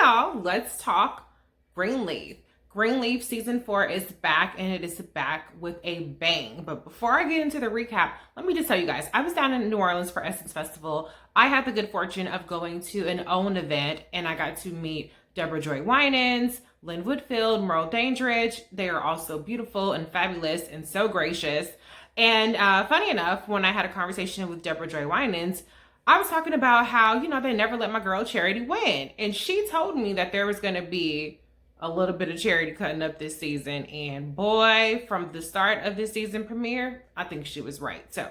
y'all, let's talk Greenleaf. Greenleaf season 4 is back, and it is back with a bang. But before I get into the recap, let me just tell you guys, I was down in New Orleans for Essence Festival. I had the good fortune of going to an own event, and I got to meet Deborah Joy Winans, Lynn Woodfield, Merle Dandridge. They are all so beautiful and fabulous and so gracious. And funny enough, when I had a conversation with Deborah Joy Winans, I was talking about how, they never let my girl Charity win. And she told me that there was going to be a little bit of Charity cutting up this season. And boy, from the start of this season premiere, I think she was right. So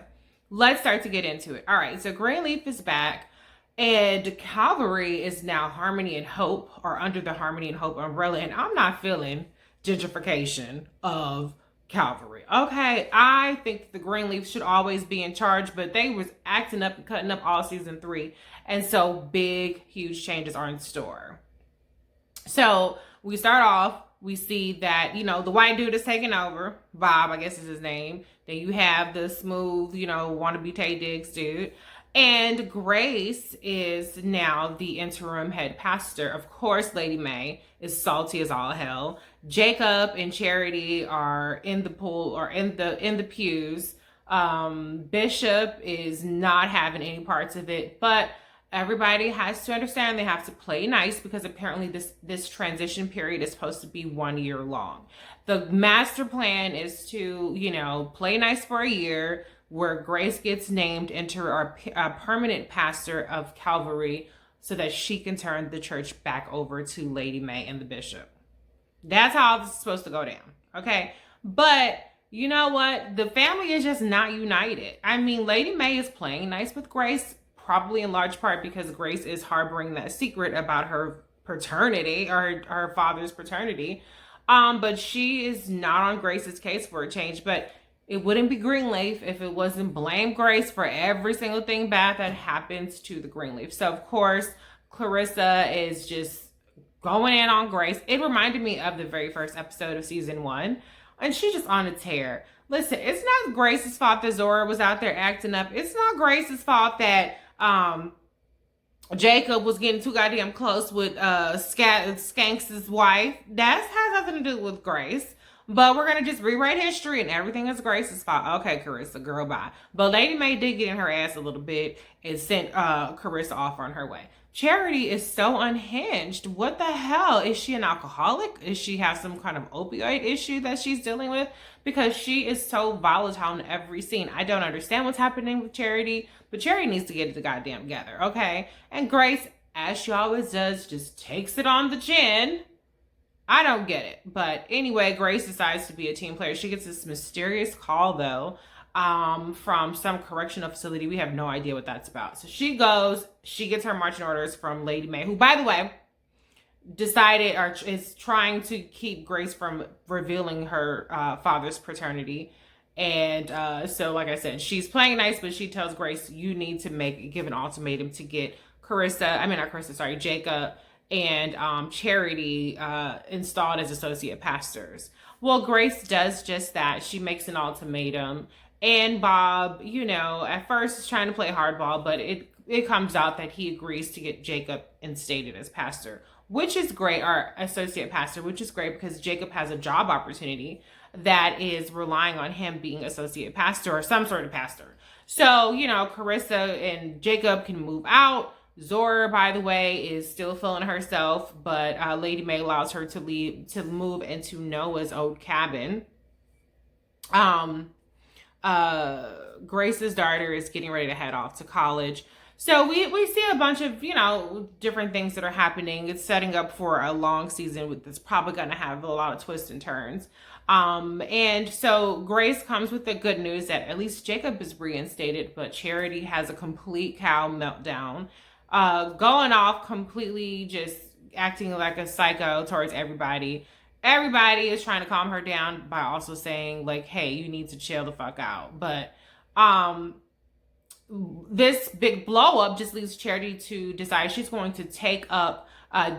let's start to get into it. All right, so Greenleaf is back. And Calvary is now Harmony and Hope, or under the Harmony and Hope umbrella. And I'm not feeling gentrification of Calvary. Okay, I think the Greenleafs should always be in charge, but they was acting up and cutting up all season 3. And so big, huge changes are in store. So we start off, we see that, the white dude is taking over. Bob, I guess is his name. Then you have the smooth, wannabe Tay Diggs dude. And Grace is now the interim head pastor. Of course, Lady Mae is salty as all hell. Jacob and Charity are in the pool or in the pews. Bishop is not having any parts of it, but everybody has to understand they have to play nice because apparently this transition period is supposed to be 1 year long. The master plan is to, play nice for a year, where Grace gets named into our permanent pastor of Calvary so that she can turn the church back over to Lady Mae and the bishop. That's how this is supposed to go down, okay? But you know what? The family is just not united. I mean, Lady Mae is playing nice with Grace, probably in large part because Grace is harboring that secret about her paternity or her father's paternity. But she is not on Grace's case for a change. But it wouldn't be Greenleaf if it wasn't blame Grace for every single thing bad that happens to the Greenleaf. So, of course, Clarissa is just going in on Grace. It reminded me of the very first episode of season 1. And she's just on a tear. Listen, it's not Grace's fault that Zora was out there acting up. It's not Grace's fault that Jacob was getting too goddamn close with Skanks' wife. That has nothing to do with Grace. But we're going to just rewrite history and everything is Grace's fault. Okay, Carissa, girl, bye. But Lady Mae did get in her ass a little bit and sent Carissa off on her way. Charity is so unhinged. What the hell? Is she an alcoholic? Is she have some kind of opioid issue that she's dealing with? Because she is so volatile in every scene. I don't understand what's happening with Charity, but Charity needs to get it the goddamn together, okay? And Grace, as she always does, just takes it on the chin. I don't get it. But anyway, Grace decides to be a team player. She gets this mysterious call, though, from some correctional facility. We have no idea what that's about. So she goes, she gets her marching orders from Lady Mae, who, by the way, decided or is trying to keep Grace from revealing her father's paternity. And so, like I said, she's playing nice, but she tells Grace, you need to give an ultimatum to get Jacob and Charity installed as associate pastors. Well, Grace does just that. She makes an ultimatum. And Bob, at first is trying to play hardball, but it comes out that he agrees to get Jacob instated as pastor, which is great, or associate pastor, which is great because Jacob has a job opportunity that is relying on him being associate pastor or some sort of pastor. So, Carissa and Jacob can move out. Zora, by the way, is still feeling herself, but Lady Mae allows her to move into Noah's old cabin. Grace's daughter is getting ready to head off to college. So we see a bunch of, different things that are happening. It's setting up for a long season that's probably going to have a lot of twists and turns. And so Grace comes with the good news that at least Jacob is reinstated, but Charity has a complete cow meltdown. Going off completely, just acting like a psycho towards everybody. Everybody is trying to calm her down by also saying, like, hey, you need to chill the fuck out. But this big blow up just leads Charity to decide she's going to take up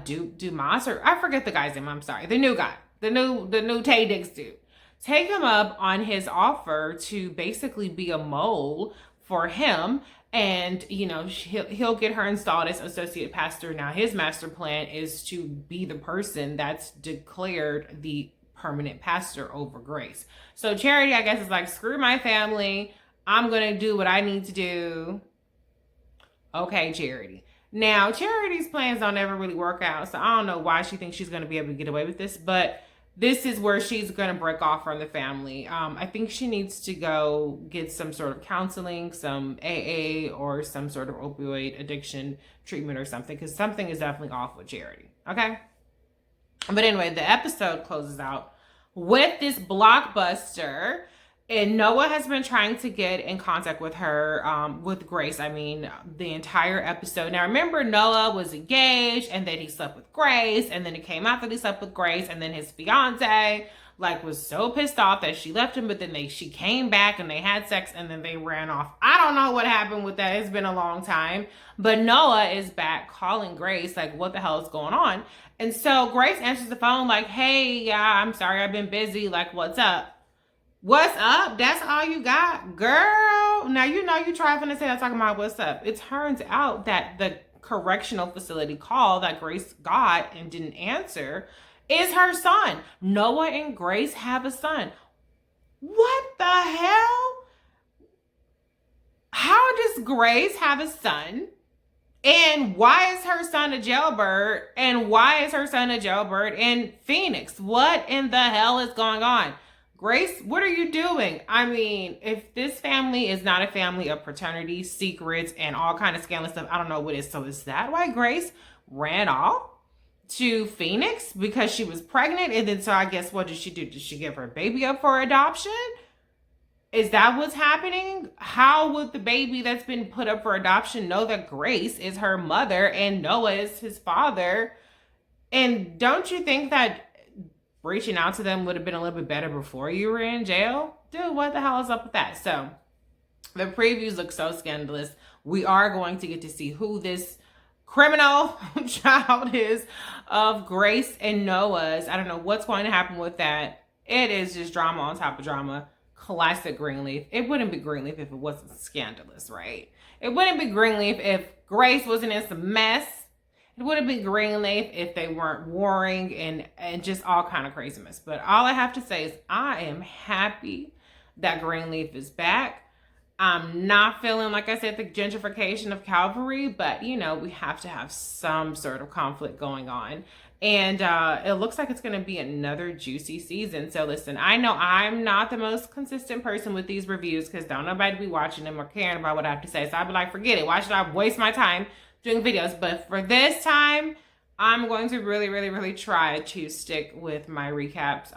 Dumas, or I forget the guy's name, I'm sorry, the new guy, the new Tay Diggs dude. Take him up on his offer to basically be a mole for him And, you know, he'll get her installed as associate pastor. Now, his master plan is to be the person that's declared the permanent pastor over Grace. So Charity, I guess, is like, screw my family. I'm going to do what I need to do. Okay, Charity. Now, Charity's plans don't ever really work out. So I don't know why she thinks she's going to be able to get away with this. But this is where she's going to break off from the family. I think she needs to go get some sort of counseling, some AA, or some sort of opioid addiction treatment or something, because something is definitely off with Charity. Okay? But anyway, the episode closes out with this blockbuster. And Noah has been trying to get in contact with her, with Grace. I mean, the entire episode. Now, remember, Noah was engaged, and then he slept with Grace, and then it came out that he slept with Grace, and then his fiance, like, was so pissed off that she left him, but then she came back, and they had sex, and then they ran off. I don't know what happened with that. It's been a long time. But Noah is back calling Grace, like, what the hell is going on? And so Grace answers the phone, like, hey, yeah, I'm sorry, I've been busy. Like, what's up? What's up? That's all you got? Girl, now you know you trying to say I'm talking about what's up. It turns out that the correctional facility call that Grace got and didn't answer is her son. Noah and Grace have a son. What the hell? How does Grace have a son? And why is her son a jailbird? And why is her son a jailbird in Phoenix? What in the hell is going on? Grace, what are you doing? I mean, if this family is not a family of fraternity, secrets, and all kind of scandalous stuff, I don't know what is. So is that why Grace ran off to Phoenix? Because she was pregnant? And then, so I guess, what did she do? Did she give her baby up for adoption? Is that what's happening? How would the baby that's been put up for adoption know that Grace is her mother and Noah is his father? And don't you think that reaching out to them would have been a little bit better before you were in jail? Dude, what the hell is up with that? So the previews look so scandalous. We are going to get to see who this criminal child is of Grace and Noah's. I don't know what's going to happen with that. It is just drama on top of drama. Classic Greenleaf. It wouldn't be Greenleaf if it wasn't scandalous, right? It wouldn't be Greenleaf if Grace wasn't in some mess. It would have been Greenleaf if they weren't warring and just all kind of craziness. But all I have to say is I am happy that Greenleaf is back. I'm not feeling, like I said, the gentrification of Calvary, but, you know, we have to have some sort of conflict going on. And it looks like it's going to be another juicy season. So listen, I know I'm not the most consistent person with these reviews because don't nobody be watching them or caring about what I have to say. So I'd be like, forget it. Why should I waste my time doing videos? But for this time, I'm going to really try to stick with my recaps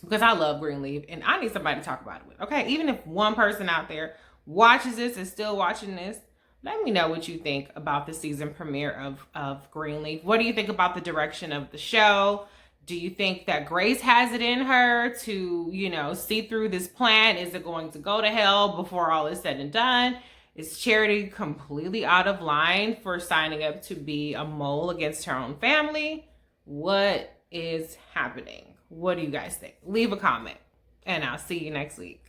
because I love Greenleaf and I need somebody to talk about it with. Okay, even if one person out there watches this and still watching this, let me know what you think about the season premiere of Greenleaf. What do you think about the direction of the show? Do you think that Grace has it in her to, you know, see through this plan? Is it going to go to hell before all is said and done? Is Charity completely out of line for signing up to be a mole against her own family? What is happening? What do you guys think? Leave a comment and I'll see you next week.